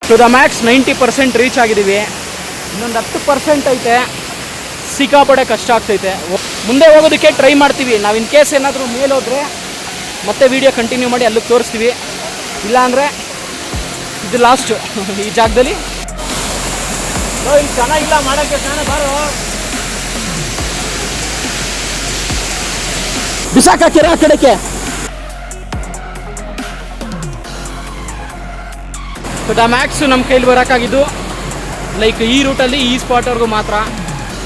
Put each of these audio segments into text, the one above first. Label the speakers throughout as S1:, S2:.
S1: To the Max 90% reach ಆಗಿದ್ದೀವಿ. ಇನ್ನೊಂದು 10% ಐತೆ. ಸಿಕ್ಕಾಪಟ್ಟೆ ಕಷ್ಟ ಆಗ್ತೈತೆ. ಮುಂದೆ ಹೋಗೋದಕ್ಕೆ ಟ್ರೈ ಮಾಡ್ತೀವಿ. ನಾವು ಇನ್ ಕೇಸ್ ಏನಾದರೂ ಮೇಲೋದ್ರೆ ಮತ್ತೆ ವಿಡಿಯೋ ಕಂಟಿನ್ಯೂ ಮಾಡಿ ಅಲ್ಲಿಗೆ ತೋರಿಸ್ತೀವಿ. ಇಲ್ಲಾಂದರೆ ಇದು ಲಾಸ್ಟು ಈ ಜಾಗದಲ್ಲಿ. ಇಲ್ಲಿ ಚೆನ್ನಾಗಿಲ್ಲ ಮಾಡೋಕ್ಕೆ, ಚೆನ್ನಾಗಿ ಬಾರೋ ಬಿಸಾಕಾಕಿರ ಆ ಕಡೆಗೆ. ದ ಮ್ಯಾಕ್ಸು ನಮ್ಮ ಕೈಲಿ ಬರೋಕ್ಕಾಗಿದ್ದು ಲೈಕ್ ಈ ರೂಟಲ್ಲಿ ಈ ಸ್ಪಾಟ್ವರೆಗೂ ಮಾತ್ರ.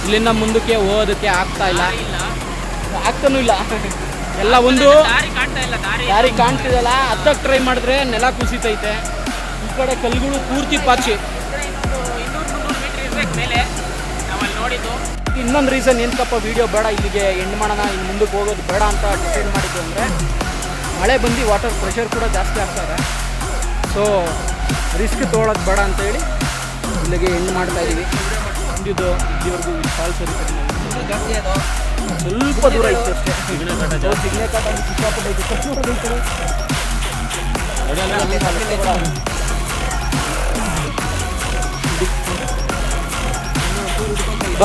S1: ಇಲ್ಲಿಂದ ಮುಂದಕ್ಕೆ ಹೋಗೋದಕ್ಕೆ ಆಗ್ತಾ ಇಲ್ಲ, ಆಗ್ತಾನೂ ಇಲ್ಲ. ಎಲ್ಲ ಒಂದು ದಾರಿ ಕಾಣ್ತಿದಲ್ಲ, ಹತ್ತಕ್ಕೆ ಟ್ರೈ ಮಾಡಿದ್ರೆ ನೆಲ ಕುಸಿತೈತೆ. ಈ ಕಡೆ ಕಲ್ಲುಗಳು ಪೂರ್ತಿ ಪಾಚಿ. ಇನ್ನೊಂದು ರೀಸನ್ ಏನಕ್ಕಪ್ಪ ವಿಡಿಯೋ ಬೇಡ ಇಲ್ಲಿಗೆ ಎಂಡ್ ಮಾಡೋಣ, ಇನ್ನು ಮುಂದಕ್ಕೆ ಹೋಗೋದು ಬೇಡ ಅಂತ ಡಿಸೈಡ್ ಮಾಡಿದ್ದು ಅಂದರೆ ಮಳೆ ಬಂದು ವಾಟರ್ ಪ್ರೆಷರ್ ಕೂಡ ಜಾಸ್ತಿ ಆಗ್ತಾರೆ. ಸೊ ರಿಸ್ಕ್ ತೊಗೊಳೋದು ಬೇಡ ಅಂತೇಳಿ ಇಲ್ಲಿಗೆ ಎಂಡ್ ಮಾಡ್ತಾ ಇದ್ದೀವಿ. ಮುಂದಿದ್ದು ಇಲ್ಲಿವರೆಗೂ ಫಾಲ್ಸ್ ಸ್ವಲ್ಪ ದೂರ ಇತ್ತು ಅಷ್ಟೇ. ಸಿಗ್ನೆ ಕಾಟ ಸಿಕ್ಕಾಪಟ್ಟೈತೆ.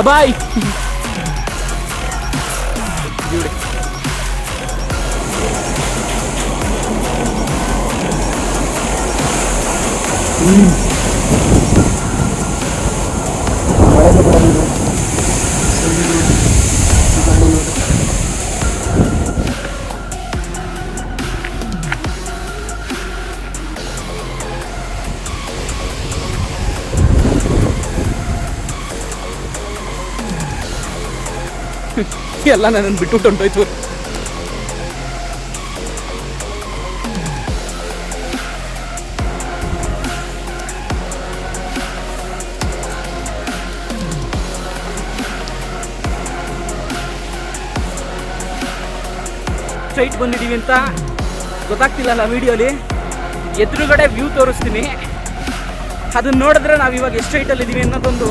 S1: ಬಾಯ್. ಎಲ್ಲ ನನ್ನನ್ನು ಬಿಟ್ಟು ಹೊಂಟೋಯ್ತು. ಸ್ಟ್ರೈಟ್ ಬಂದಿದ್ದೀವಿ ಅಂತ ಗೊತ್ತಾಗ್ತಿಲ್ಲಲ್ಲ ವಿಡಿಯೋಲಿ. ಎದುರುಗಡೆ ವ್ಯೂ ತೋರಿಸ್ತೀನಿ, ಅದನ್ನ ನೋಡಿದ್ರೆ ನಾವು ಇವಾಗ ಎಷ್ಟು ಹೈಟಲ್ಲಿದ್ದೀವಿ ಅನ್ನೋದೊಂದು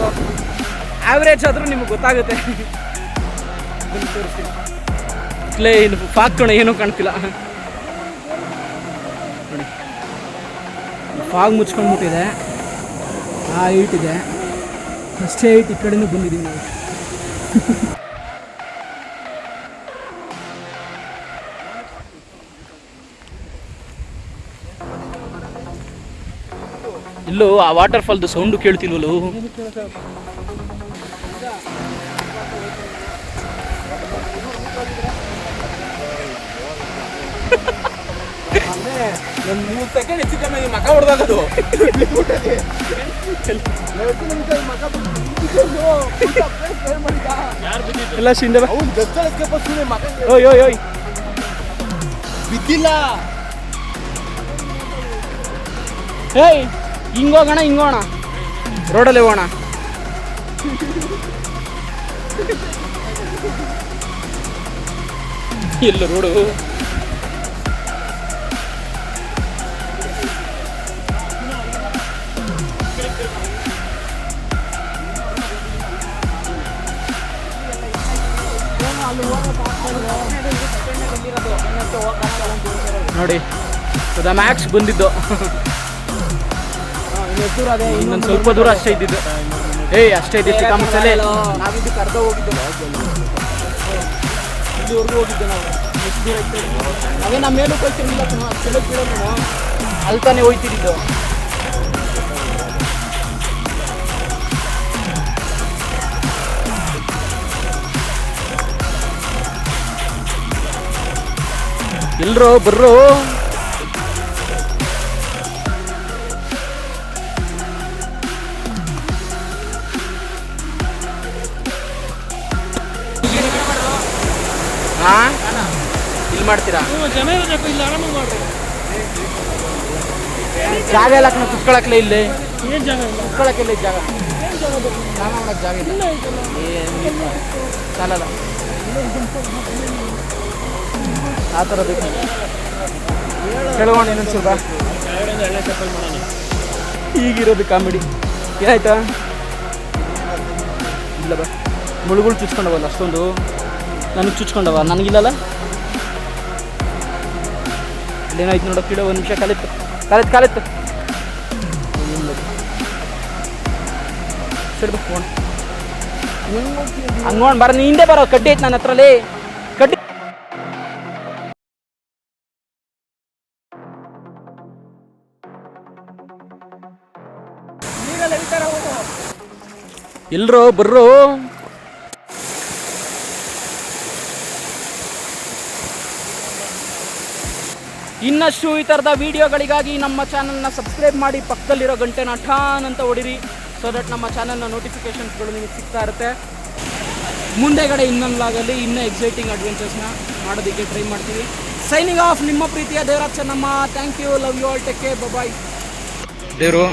S1: ಆವ್ರೇಜ್ ಆದರೂ ನಿಮಗೆ ಗೊತ್ತಾಗುತ್ತೆ. ತೋರಿಸ್ತೀನಿ. ಇಲ್ಲೇ ಏನು ಫಾಗ್ ಕಣ ಏನೂ ಕಾಣ್ತಿಲ್ಲ ನೋಡಿ. ಫಾಗ್ ಮುಚ್ಕೊಂಡ್ಬಿಟ್ಟಿದೆ, ಆ ಹೈಟ್ ಇದೆ ಅಷ್ಟೇ. ಹೈಟ್ ಈ ಕಡೆನೂ ಬಂದಿದ್ದೀವಿ ನಾವು. ಇಲ್ಲೂ ಆ ವಾಟರ್ ಫಾಲ್ದು ಸೌಂಡು ಕೇಳ್ತಿಲ್ವಲ್ಲೂ. ಒಂದು 3 ಸೆಕೆಂಡ್ ಹೆಚ್ಚು ಕಮ್ಮಿ ಮಕ ಹೊಡೆದಾಗದು. ಎಲ್ಲ ಶಿಂದ ಓಯ್ ಓಯ್ ಓಯ್ ಬಿದ್ದಿಲ್ಲ. ಏಯ್ ಹಿಂಗೋಗೋಣ ಹಿಂಗೋಣ, ರೋಡಲ್ಲಿ ಹೋಗೋಣ. ಎಲ್ಲ ರೋಡು ನೋಡಿ. ದ ಮ್ಯಾಕ್ಸ್ ಬಂದಿದ್ದು ಇನ್ನೊಂದು ಸ್ವಲ್ಪ ದೂರ ಅಷ್ಟೇ ಇದ್ದಿದ್ದು. ಅಷ್ಟೇ ಇದ್ದಿತ್ತು ಕಾಮರ್ಸಲ್ಲೇ. ನಾವಿದ್ದಕ್ಕೆ ಅರ್ಧ ಹೋಗಿದ್ದು, ಇಲ್ಲಿವರೆಗೂ ಹೋಗಿದ್ದೆ ನಾವು. ಎಷ್ಟು ದೂರ ಇತ್ತು ಅದೇ ನಮ್ಮ ಮೇಲೂ ಹೋಗ್ತಿರ್ಲಿಲ್ಲ. ಕೆಳಗೆ ಬೀಳೋದು ಅಲ್ಲಿ ತಾನೇ ಹೋಯ್ತಿದ್ದು. ಎಲ್ಲರೂ ಬರ್ರೋ. ಇಲ್ಲಿ ಮಾಡ್ತೀರಾ? ಜಾಗ ಎಲ್ಲ ಕುತ್ಕೊಳಕ್ಲೆ ಇಲ್ಲಿ ಕುತ್ಕೊಳಕ್ಕಿಲ್ಲ ಜಾಗ. ಸ್ನಾನ ಮಾಡಕ್ ಜಾಗ ಇಲ್ಲ, ಸಾಲಲ್ಲ ಆ ಥರ ಬೇಕು. ಕೆಳಗೋಣ ಇನ್ನೊಂದು ಸ್ವಲ್ಪ. ಈಗಿರೋದು ಕಾಮಿಡಿ ಏನಾಯ್ತಾ? ಇಲ್ಲ ಬಾ, ಮುಳುಗುಳು ಚುಚ್ಕೊಂಡವಲ್ಲ ಅಷ್ಟೊಂದು. ನನಗೆ ಚುಚ್ಕೊಂಡವ, ನನಗಿಲ್ಲಲ್ಲ. ಅಲ್ಲೇನಾಯ್ತು ನೋಡೋ, ಕಿಡೋ ಒಂದು ನಿಮಿಷ ಕಾಲಿತ್ತು. ಸೈಡ್ ಫೋನ್ ಹಂಗೋಣ ಬರ, ನೀ ಹಿಂದೆ ಬರೋ, ಕಡ್ಡಿ ಐತೆ ನನ್ನ ಹತ್ರಲ್ಲಿ ಕಡ್ಡಿ. ಎಲ್ರು ಬರ್ರು. ಇನ್ನಷ್ಟು ಈ ಥರದ ವಿಡಿಯೋಗಳಿಗಾಗಿ ನಮ್ಮ ಚಾನಲ್ನ ಸಬ್ಸ್ಕ್ರೈಬ್ ಮಾಡಿ, ಪಕ್ಕದಲ್ಲಿರೋ ಗಂಟೆನ ಠಾನ್ ಅಂತ ಹೊಡಿರಿ, ಸೊ ದಟ್ ನಮ್ಮ ಚಾನಲ್ನ ನೋಟಿಫಿಕೇಷನ್ಸ್ಗಳು ನಿಮಗೆ ಸಿಗ್ತಾ ಇರುತ್ತೆ. ಮುಂದೆಗಡೆ ಇನ್ನೊಂದು ಲಾಗಲ್ಲಿ ಇನ್ನೂ ಎಕ್ಸೈಟಿಂಗ್ ಅಡ್ವೆಂಚರ್ಸ್ನ ಮಾಡೋದಕ್ಕೆ ಟ್ರೈ ಮಾಡ್ತೀವಿ. ಸೈನಿಂಗ್ ಆಫ್, ನಿಮ್ಮ ಪ್ರೀತಿಯ Devaraj Chennamma. Thank you, love you all, take care, bye. ದೇವರು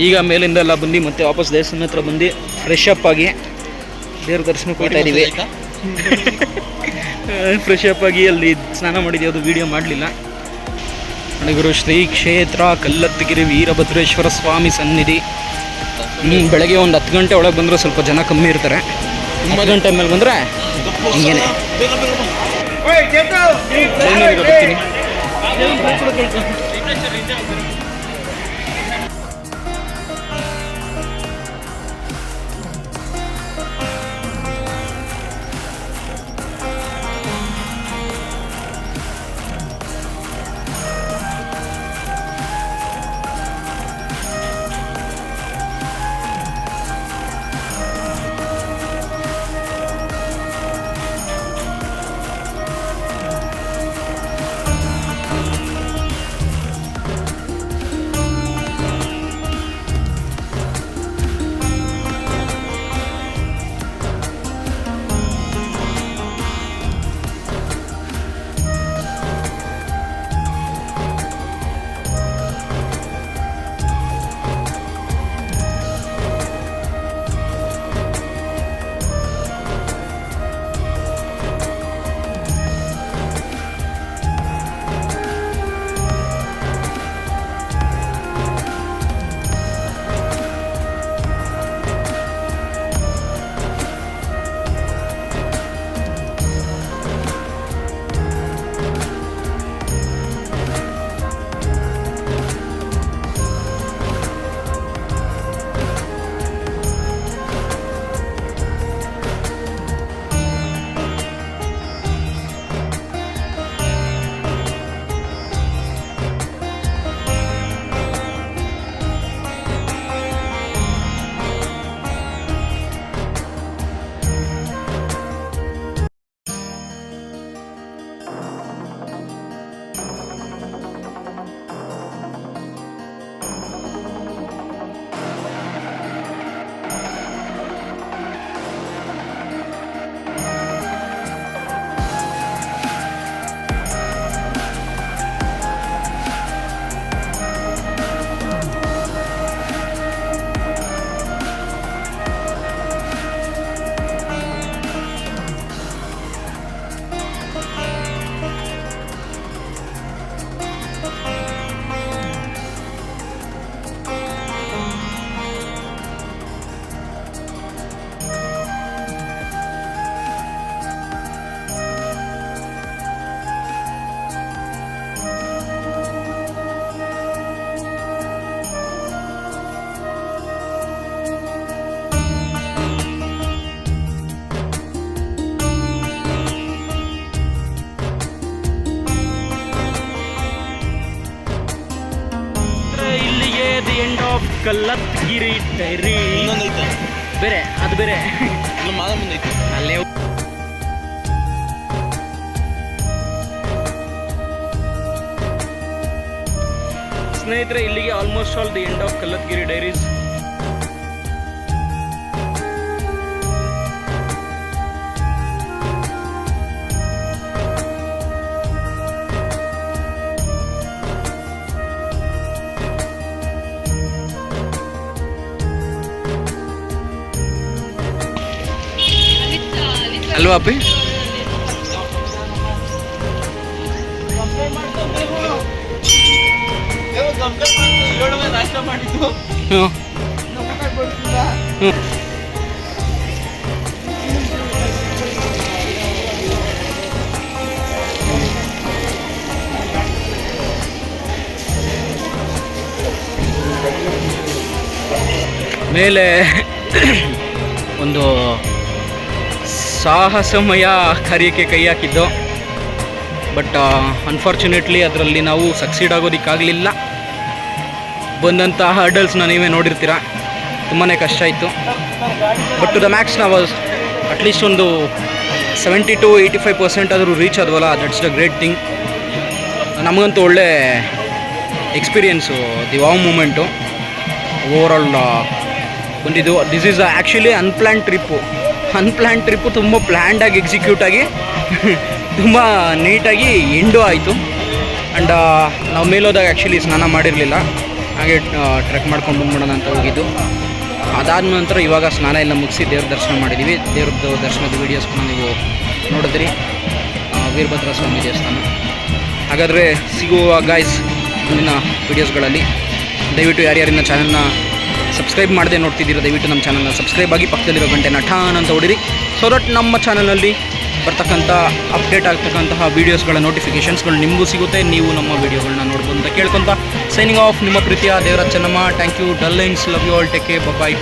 S1: ಈಗ ಮೇಲಿಂದೆಲ್ಲ ಬಂದು ಮತ್ತೆ ವಾಪಸ್ ದೇವಸ್ಥಾನ ಹತ್ರ ಬಂದು ಫ್ರೆಶ್ ಅಪ್ ಆಗಿ ದೇವ್ರ ದರ್ಶನಕ್ಕೆ ಹೋಗ್ತಾ ಇದ್ದೀವಿ. ಫ್ರೆಶ್ ಅಪ್ ಆಗಿ ಅಲ್ಲಿ ಸ್ನಾನ ಮಾಡಿದ್ದೀವಿ, ಅದು ವೀಡಿಯೋ ಮಾಡಲಿಲ್ಲ. ಗುರು ಶ್ರೀ ಕ್ಷೇತ್ರ ಕಲ್ಲತ್ತಗಿರಿ ವೀರಭದ್ರೇಶ್ವರ ಸ್ವಾಮಿ ಸನ್ನಿಧಿ. ಬೆಳಗ್ಗೆ ಒಂದು 10 ಗಂಟೆ ಒಳಗೆ ಬಂದರೆ ಸ್ವಲ್ಪ ಜನ ಕಮ್ಮಿ ಇರ್ತಾರೆ. 10 ಗಂಟೆ ಮೇಲೆ ಬಂದರೆ ಹಿಂಗೇನೆ ಬರ್ತೀನಿ. End of Kallathagiri diary. ಇನ್ನೊಂದೈತೆ ಬೇರೆ, ಅದು ಬೇರೆ ಮಾದ ಮುಂದೈತೆ ಅಲ್ಲೇ. ಸ್ನೇಹಿತರೆ, ಇಲ್ಲಿಗೆ almost all the end of Kallathagiri diaries. ಅಲ್ವಾ ಅಪ್ಪಿ? ಮೇಲೆ ಒಂದು ಸಾಹಸಮಯ ಕಾರ್ಯಕ್ಕೆ ಕೈ ಹಾಕಿದ್ದು. ಬಟ್ ಅನ್ಫಾರ್ಚುನೇಟ್ಲಿ ಅದರಲ್ಲಿ ನಾವು ಸಕ್ಸೀಡ್ ಆಗೋದಕ್ಕಾಗಲಿಲ್ಲ. ಬಂದಂಥ ಹರ್ಡಲ್ಸ್ನ ನೀವೇ ನೋಡಿರ್ತೀರ, ತುಂಬಾ ಕಷ್ಟ ಇತ್ತು. ಬಟ್ ಟು ದ ಮ್ಯಾಕ್ಸ್ ನಾವು ಅಟ್ಲೀಸ್ಟ್ ಒಂದು 70 to 85% ಆದರೂ ರೀಚ್ ಆದ್ವಲ್ಲ, ದಟ್ಸ್ ದ ಗ್ರೇಟ್ ಥಿಂಗ್. ನಮಗಂತೂ ಒಳ್ಳೆ experience the wow moment over all ಬಂದಿದ್ದು. This is actually unplan trip ತುಂಬ ಪ್ಲ್ಯಾಂಡಾಗಿ ಎಕ್ಸಿಕ್ಯೂಟ್ ಆಗಿ ತುಂಬ ನೀಟಾಗಿ ಎಂಡು ಆಯಿತು. ಆ್ಯಂಡ್ ನಾವು ಮೇಲೋದಾಗ ಆ್ಯಕ್ಚುಲಿ ಸ್ನಾನ ಮಾಡಿರಲಿಲ್ಲ, ಹಾಗೆ ಟ್ರೆಕ್ ಮಾಡ್ಕೊಂಡು ಬಂದ್ಬಿಡೋಣ ಅಂತ ಹೋಗಿದ್ದು. ಅದಾದ ನಂತರ ಇವಾಗ ಸ್ನಾನ ಎಲ್ಲ ಮುಗಿಸಿ ದೇವ್ರ ದರ್ಶನ ಮಾಡಿದ್ದೀವಿ. ದೇವ್ರದ್ದು ದರ್ಶನದ ವೀಡಿಯೋಸ್ನ ನೀವು ನೋಡಿದ್ರಿ, ವೀರಭದ್ರ ಸ್ವಾಮಿ ದೇವಸ್ಥಾನ. ಹಾಗಾದರೆ ಸಿಗುವ ಗಾಯ್ಸ್ ಮುಂದಿನ ವೀಡಿಯೋಸ್ಗಳಲ್ಲಿ. ದಯವಿಟ್ಟು ಯಾರ್ಯಾರಿನ ಚಾನಲ್ನ ಸಬ್ಸ್ಕ್ರೈಬ್ ಮಾಡದೆ ನೋಡ್ತಿದ್ದೀರೋ ದಯವಿಟ್ಟು ನಮ್ಮ ಚಾನಲ್ನ ಸಬ್ಸ್ಕ್ರೈಬ್ ಆಗಿ ಪಕ್ಕದಲ್ಲಿರೋ ಗಂಟೆನ ಠಾನ್ ಅಂತ ಹೊಡಿರಿ. ಸೊ ದಟ್ ನಮ್ಮ ಚಾನಲ್ನಲ್ಲಿ ಬರ್ತಕ್ಕಂಥ ಅಪ್ಡೇಟ್ ಆಗ್ತಕ್ಕಂತಹ ವೀಡಿಯೋಸ್ಗಳ ನೋಟಿಫಿಕೇಷನ್ಸ್ಗಳು ನಿಮಗೂ ಸಿಗುತ್ತೆ, ನೀವು ನಮ್ಮ ವೀಡಿಯೋಗಳನ್ನ ನೋಡ್ಬೋದು ಅಂತ ಕೇಳ್ಕೊತ ಸೈನಿಂಗ್ ಆಫ್, ನಿಮ್ಮ ಪ್ರೀತಿಯ Devaraj Chennamma. Thank you dull lines, love you all, take care, bye.